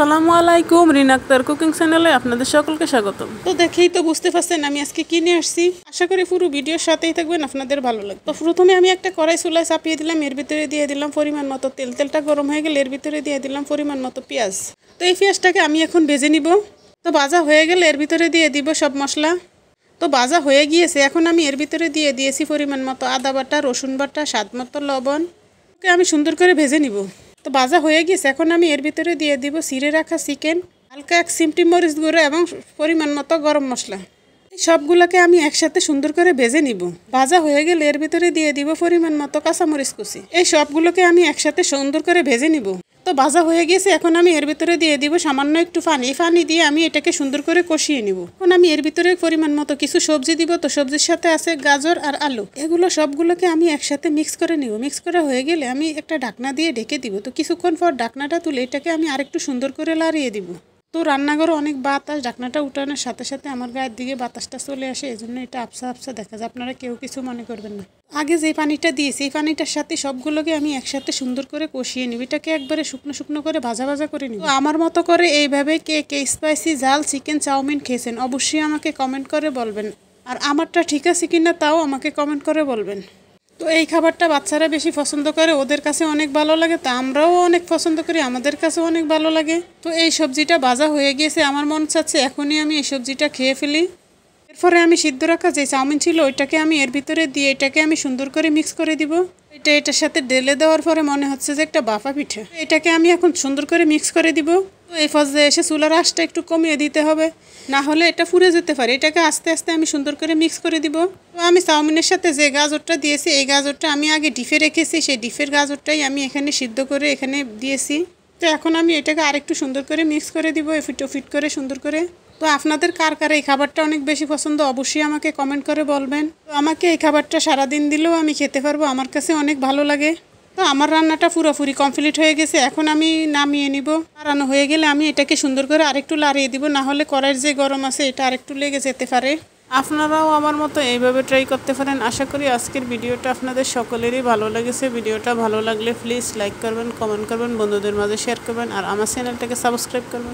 আসসালামু আলাইকুম, রিনা আক্তার কুকিং চ্যানেলে আপনাদের সকলকে স্বাগতম। তো দেখেই তো বুঝতে পারছেন আমি আজকে কি নিয়ে আসছি। আশা করি পুরো ভিডিওর সাথেই থাকবেন, আপনাদের ভালো লাগবে। তো প্রথমে আমি একটা কড়াই চুলায় চাপিয়ে দিলাম, এর ভিতরে দিয়ে দিলাম পরিমাণ মতো তেল। তেলটা গরম হয়ে গেলে এর ভিতরে দিয়ে দিলাম পরিমাণ মতো পেঁয়াজ। তো এই পেঁয়াজটাকে আমি এখন ভেজে নিব। তো ভাজা হয়ে গেলে এর ভিতরে দিয়ে দিব সব মশলা। তো ভাজা হয়ে গিয়েছে, এখন আমি এর ভিতরে দিয়ে দিয়েছি পরিমাণ মতো আদা বাটা, রসুন বাটা, স্বাদ মতো লবণ। ওকে আমি সুন্দর করে ভেজে নিব। তো ভাজা হয়ে গিয়েছে, এখন আমি এর ভিতরে দিয়ে দিব ছিঁড়ে রাখা চিকেন, হালকা এক চিমটি মরিচ গুঁড়ো এবং পরিমাণ মতো গরম মশলা। এই সবগুলোকে আমি একসাথে সুন্দর করে ভেজে নিব। ভাজা হয়ে গেলে এর ভিতরে দিয়ে দিব পরিমাণ মতো কাঁচামরিচ কুচি। এই সবগুলোকে আমি একসাথে সুন্দর করে ভেজে নিব। তো ভাজা হয়ে গেছে, এখন আমি এর ভিতরে দিয়ে দিব সামান্য একটু পানি। পানি দিয়ে আমি এটাকে সুন্দর করে কষিয়ে নিব। এখন আমি এর ভিতরে পরিমাণ মতো কিছু সবজি দিব। তো সবজির সাথে আছে গাজর আর আলু। এগুলো সবগুলোকে আমি একসাথে মিক্স করে নিব। মিক্স করা হয়ে গেলে আমি একটা ঢাকনা দিয়ে ঢেকে দিব। তো কিছুক্ষণ পর ঢাকনাটা তুলে এটাকে আমি আরেকটু সুন্দর করে লাড়িয়ে দিব। তো রান্নাঘরে অনেক বাতাস, ঢাকনাটা উঠানোর সাথে সাথে আমার গায়ের দিকে বাতাসটা চলে আসে, এজন্য এটা আবসা আবসা দেখা যায়। আপনারা কেউ কিছু মনে করবেন না। আগে যে পানিটা দিয়েছি এই পানিটার সাথে সবগুলোকে আমি একসাথে সুন্দর করে কষিয়ে নিব। এটাকে একবারে শুকনো শুকনো করে ভাজা ভাজা করে নিব। তো আমার মতো করে এইভাবে কে কে স্পাইসি ঝাল চিকেন চাউমিন খেয়েছেন অবশ্যই আমাকে কমেন্ট করে বলবেন। আর আমারটা ঠিক আছে কিনা তাও আমাকে কমেন্ট করে বলবেন। তো এই খাবারটা বাচ্চারা বেশি পছন্দ করে, ওদের কাছে অনেক ভালো লাগে। তা আমরাও অনেক পছন্দ করি, আমাদের কাছে অনেক ভালো লাগে। তো এই সবজিটা ভাজা হয়ে গিয়েছে, আমার মন চাচ্ছে এখনই আমি এই সবজিটা খেয়ে ফেলি। এরপরে আমি সিদ্ধ রাখা যে চাউমিন ছিল ওইটাকে আমি এর ভিতরে দিয়ে এটাকে আমি সুন্দর করে মিক্স করে দিব। এটার সাথে ঢেলে দেওয়ার পরে মনে হচ্ছে যে একটা বাফা পিঠা। এটাকে আমি এখন সুন্দর করে মিক্স করে দিব। তো এই পর্যায়ে এসে চুলার আঁচটা একটু কমিয়ে দিতে হবে, না হলে এটা পুড়ে যেতে পারে। এটাকে আস্তে আস্তে আমি সুন্দর করে মিক্স করে দিব। তো আমি চাউমিনের সাথে যে গাজরটা দিয়েছি এই গাজরটা আমি আগে ডিপে রেখেছি, সেই ডিপের গাজরটাই আমি এখানে সিদ্ধ করে এখানে দিয়েছি। তো এখন আমি এটাকে আরেকটু সুন্দর করে মিক্স করে দিব, এফিট ওফিট করে সুন্দর করে। তো আপনাদের কার কার এই খাবারটা অনেক বেশি পছন্দ অবশ্যই আমাকে কমেন্ট করে বলবেন। তো আমাকে এই খাবারটা সারাদিন দিলেও আমি খেতে পারবো, আমার কাছে অনেক ভালো লাগে। তো আমার রান্নাটা পুরোপুরি কমপ্লিট হয়ে গেছে, এখন আমি নামিয়ে নিব। রান্না হয়ে গেলে আমি এটাকে সুন্দর করে আরেকটু লাড়িয়ে দিব, না হলে কড়াইয়ের যে গরম আছে এটা আরেকটু লেগে যেতে পারে। আপনারাও আমার মতো এইভাবে ট্রাই করতে পারেন। আশা করি আজকের ভিডিওটা আপনাদের সকলেরই ভালো লেগেছে। ভিডিওটা ভালো লাগলে প্লিজ লাইক করবেন, কমেন্ট করবেন, বন্ধুদের মাঝে শেয়ার করবেন আর আমার চ্যানেলটাকে সাবস্ক্রাইব করবেন।